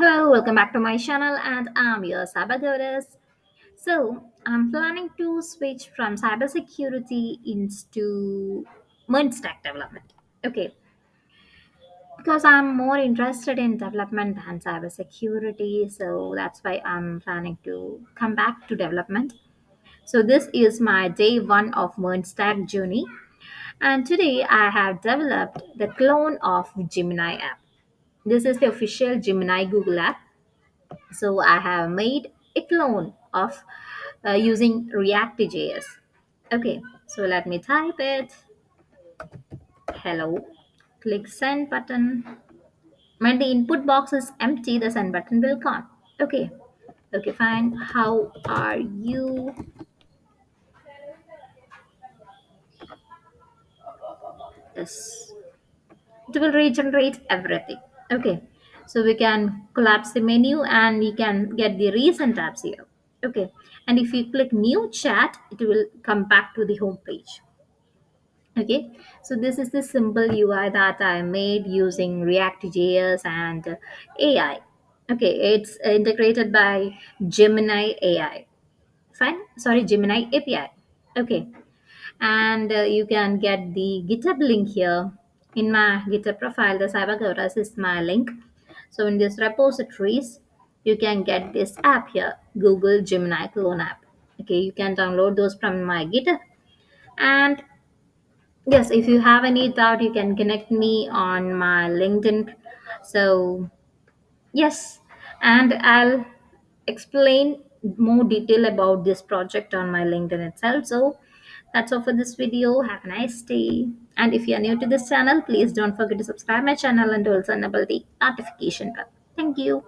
Hello, welcome back to my channel, and I'm your cyber goddess. So, I'm planning to switch from cybersecurity into MERN stack development. Okay, because I'm more interested in development than cybersecurity, so that's why I'm planning to come back to development. So, this is my day one of MERN stack journey, and today I have developed the clone of Gemini app. This is the official Gemini Google app. So I have made a clone of using React.js. Okay, so let me type it. Hello. Click send button. When the input box is empty, the send button will come. Okay. Okay, fine. How are you? Yes. It will regenerate everything. Okay. So we can collapse the menu and we can get the recent tabs here. Okay. And if you click new chat, it will come back to the home page. Okay, so this is the simple UI that I made using React.js and AI. Okay, it's integrated by Gemini AI. Fine, sorry, Gemini API. Okay, and you can get the GitHub link here. In my GitHub profile, the CyberGoddess is my link. So in this repositories, you can get this app here, Google Gemini Clone app. Okay, you can download those from my GitHub. And yes, if you have any doubt, you can connect me on my LinkedIn. So, yes, and I'll explain more detail about this project on my LinkedIn itself. So, that's all for this video. Have a nice day. And if you are new to this channel, please don't forget to subscribe my channel and also enable the notification bell. Thank you.